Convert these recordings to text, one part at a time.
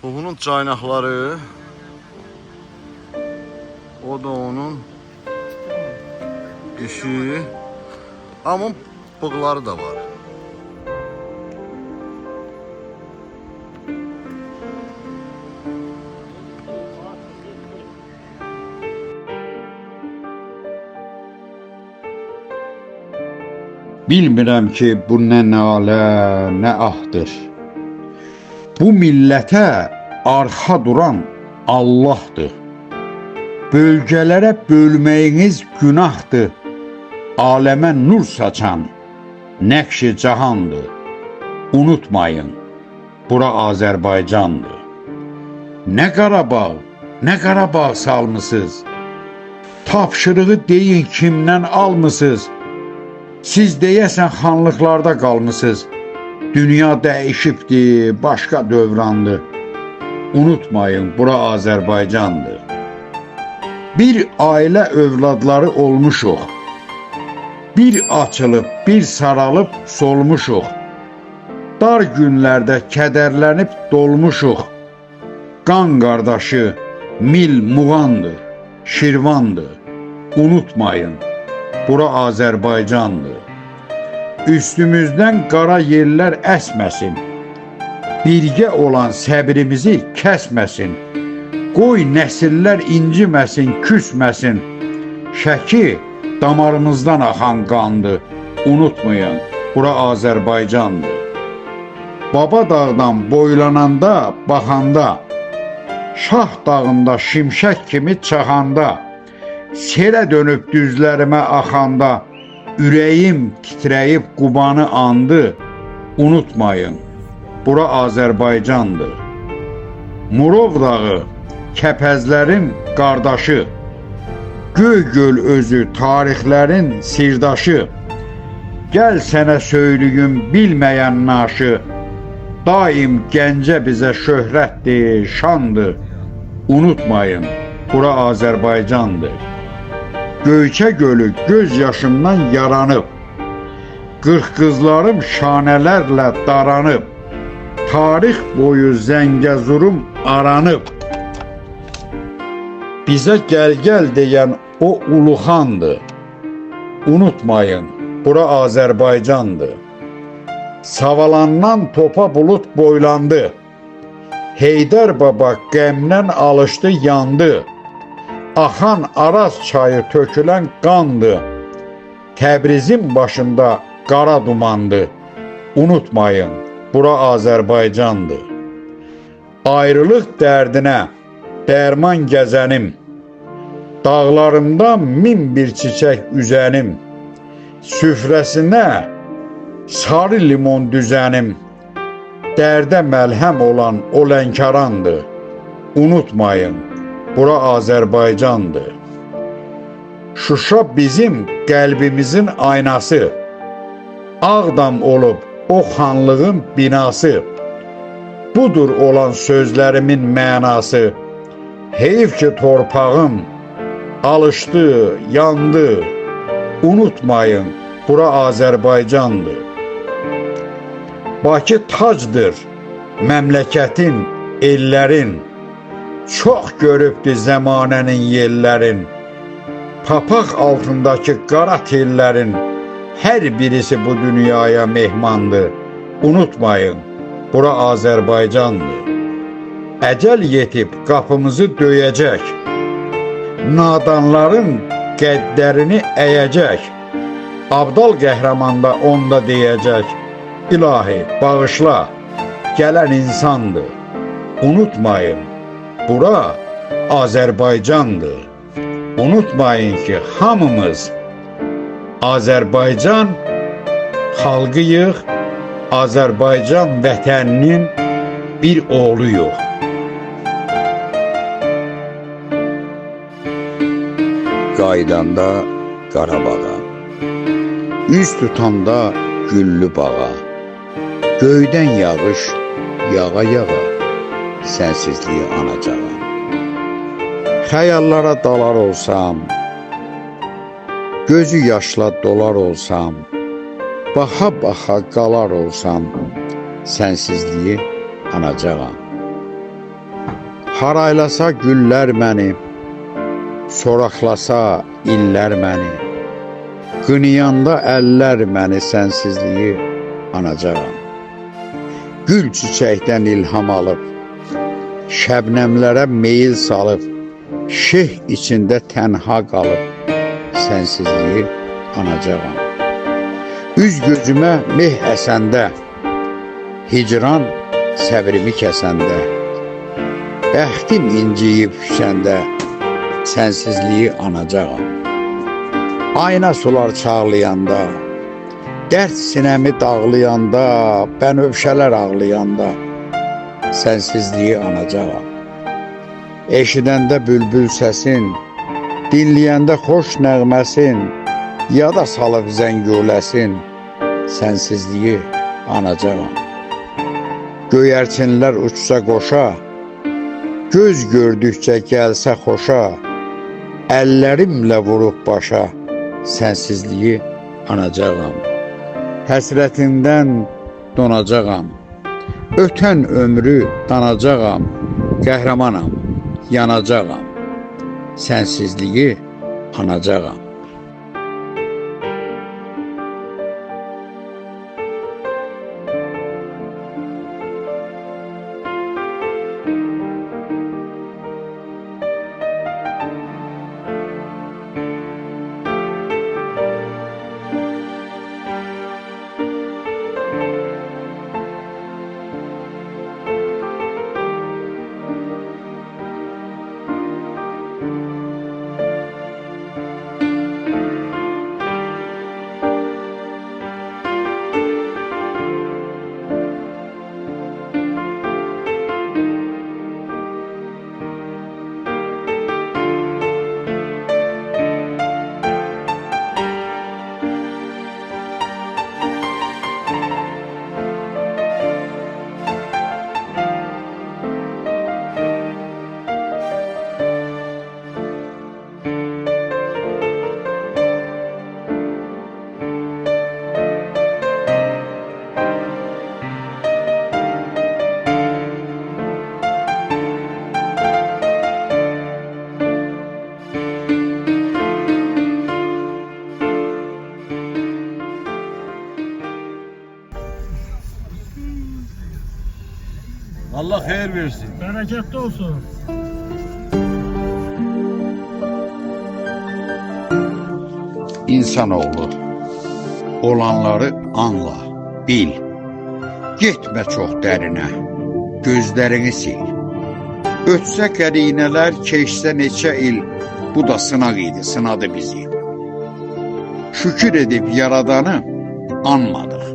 Bunun caynaqları, o da onun işi, amma bığları da var. Bilmirəm ki, bu nə nalə, nə ahdır. Bu millətə arxa duran Allahdır. Bölgələrə bölməyiniz günahdır. Aləmə nur saçan nəqş-i cahandır. Unutmayın, bura Azərbaycandır. Nə Qarabağ, nə Qarabağ salmısınız. Tapşırığı deyin kimdən almısınız. Siz deyəsən xanlıqlarda qalmısınız. Dünya dəyişibdir, başqa dövrandır. Unutmayın, bura Azərbaycandır. Bir ailə övladları olmuşuq. Bir açılıb, bir saralıb solmuşuq. Dar günlərdə kədərlənib dolmuşuq. Qan qardaşı mil muğandır, Şirvandır. Unutmayın, bura Azərbaycandır. Üstümüzdən qara yerlər əsməsin. Birgə olan səbrimizi kəsməsin. Qoy nəsillər inciməsin, küsməsin. Şəki damarımızdan axan qandır. Unutmayın, bura Azərbaycandır. Baba dağdan boylananda, baxanda, Şah dağında şimşək kimi çaxanda, selə dönüb düzlərimə axanda, ürəyim titrəyib Qubanı andı. Unutmayın, bura Azərbaycandır. Murov dağı, kəpəzlərin qardaşı, Göygöl özü tarixlərin sirdaşı, gəl sənə söylüyüm bilməyən naşı, daim Gəncə bizə şöhrətdir, şandır. Unutmayın, bura Azərbaycandır. Göyçə gölü göz yaşımdan yaranıb, qırxqızlarım şanələrlə daranıb, tarix boyu Zəngəzurum aranıb. Bizə gəl deyən o uluxandır. Unutmayın, bura Azərbaycandır. Savalandan topa bulut boylandı. Heydər baba qəmdən alışdı, yandı. Axan Araz çayı tökülən qandı. Təbrizin başında qara dumandı. Unutmayın, bura Azərbaycandır. Ayrılıq dərdinə dərman gəzənim. Dağlarında min bir çiçək üzənim. Süfrəsinə sarı limon düzənim. Dərdə məlhəm olan o Lənkərandır. Unutmayın, bura Azərbaycandır. Şuşa bizim qəlbimizin aynası. Ağdam olub o xanlığın binası. Budur olan sözlərimin mənası. Heyf ki torpağım alışdı, yandı. Unutmayın, bura Azərbaycandır. Bakı tacdır, məmləkətin, ellərin. Çox görübdü zəmanənin yellərin. Papaq altındakı qara tellərin hər birisi bu dünyaya mehmandır. Unutmayın, bura Azərbaycandır. Əcəl yetib qapımızı döyəcək. Nadanların qəddərini əyəcək. Abdal qəhrəmanda onda deyəcək. İlahi, bağışla, gələn insandır. Unutmayın, bura Azərbaycandır. Unutmayın ki, hamımız Azərbaycan xalqıyıq, Azərbaycan vətəninin bir oğluyuq. Qaydanda Qarabağa, üz tutanda güllü bağa, göydən yağış yağa-yağa, sənsizliyi anacağa. Xəyallara dalar olsam, gözü yaşla dolar olsam, baxa-baxa qalar olsam, sənsizliyi anacağam. Haraylasa güllər məni, soraqlasa illər məni, qınayanda əllər məni sənsizliyi anacağam. Gül çiçəkdən ilham alıb, şəbnəmlərə meyil salıb, şeh içində tənha qalıb, sənsizliyi anacağam. Üz gözümə meh əsəndə, hicran səbrimi kəsəndə, bəxtim inciyib düşəndə, sənsizliyi anacağam. Ayna sular çağlayanda, dərd sinəmi dağlayanda, bənövşələr ağlayanda, sənsizliyi anacağam. Eşidəndə bülbül səsin, dinləyəndə xoş nəğməsin, yada salıb zənguləsin, sənsizliyi anacağam. Göyərçinlər uçsa qoşa, göz gördükcə gəlsə xoşa, əllərimlə vurub başa, sənsizliyi anacağam. Həsrətindən donacağam, ötən ömrü danacağam, qəhrəmanam, yanacağam, sənsizliyi anacağam. Allah xeyir versin. Bereketli olsun. İnsanoğlu, olanları anla, bil. Getmə çox dərinə, gözlərini sil. Ötsə qərinələr, keçsə neçə il, bu da sınaq idi, sınadı bizi. Şükür edib yaradanı anmadıq.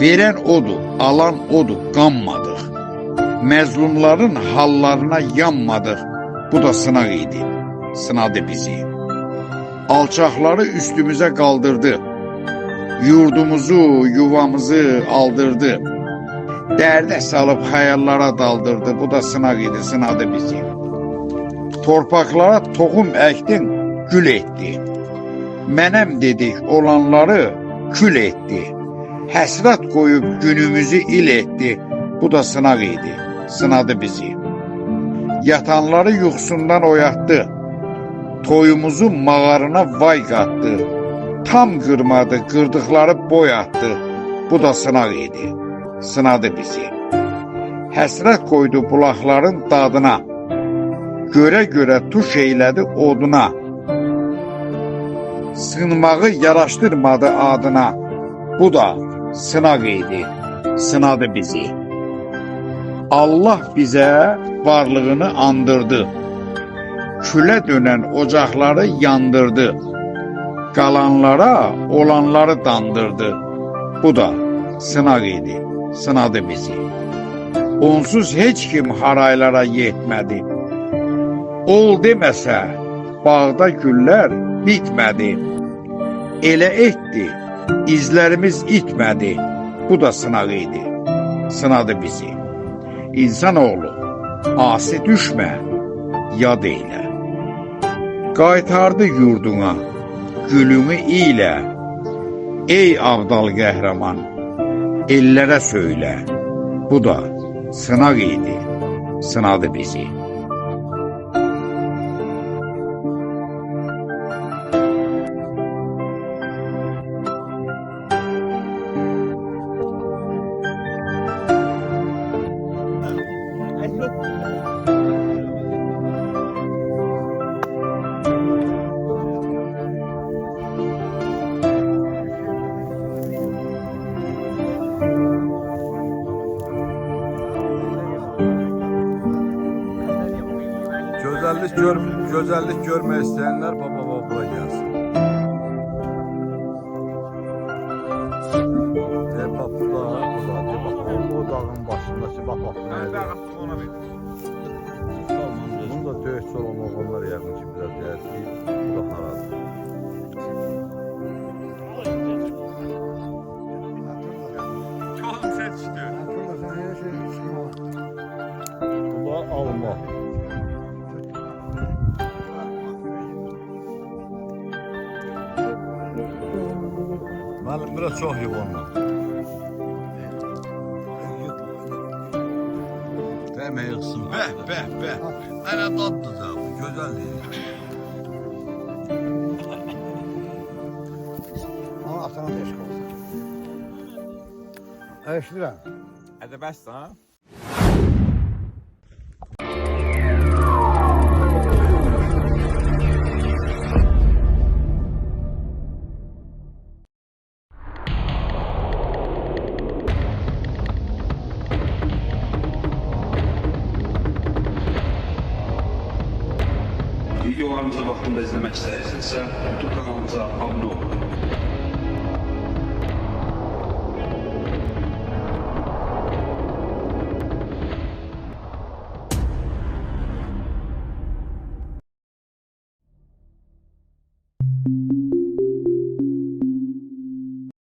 Verən odur, alan odur, qanmadıq. Məzlumların hallarına yanmadıq, bu da sınaq idi, sınadı bizi. Alçaqları üstümüzə qaldırdı, yurdumuzu, yuvamızı aldırdı. Dərdə salıb xəyallara daldırdı, bu da sınaq idi, sınadı bizi. Torpaqlara toxum əkdin, gül etdi. Mənəm dedik, olanları kül etdi. Həsrət qoyub günümüzü il etdi, bu da sınaq idi, sınadı bizi. Yatanları yuxusundan oyatdı, toyumuzu mağarına vay qatdı. Tam qırmadı, qırdıqları boy atdı, bu da sınaq idi, sınadı bizi. Həsrət qoydu bulaqların dadına, görə-görə tuş eylədi oduna. Sınmağı yaraşdırmadı adına, bu da sınaq idi, sınadı bizi. Allah bizə varlığını andırdı, külə dönən ocaqları yandırdı, qalanlara olanları dandırdı, bu da sınaq idi, sınadı bizi. Onsuz heç kim haraylara yetmədi, ol deməsə bağda güllər bitmədi. Elə etdi, izlərimiz itmədi, bu da sınaq idi, sınadı bizi. İnsanoğlu, asi düşmə, yad eylə. Qaytardı yurduna, gülünü ilə. Ey abdal qəhrəman, ellərə söylə, bu da sınaq idi, sınadı bizi. Güzellik görmek isteyenler baba baba gelsin. Bak bu o dağın başındaki bak nerede? Bunu da dövüşçü olan oğlanlar yakın ki biraz değerli. Bu da haradır. Çok seçti. Bu da alma. Benim biraz çok yok ondan. Deme yıksın. Be. Ana tatlı da bu. Güzel değil. Ama atana deşk olsun. Eşdirəm. Hadi bəs ha. Videolarımızı vaxtında izləmək istəyirsinizsə, YouTube kanalımıza abunə olun.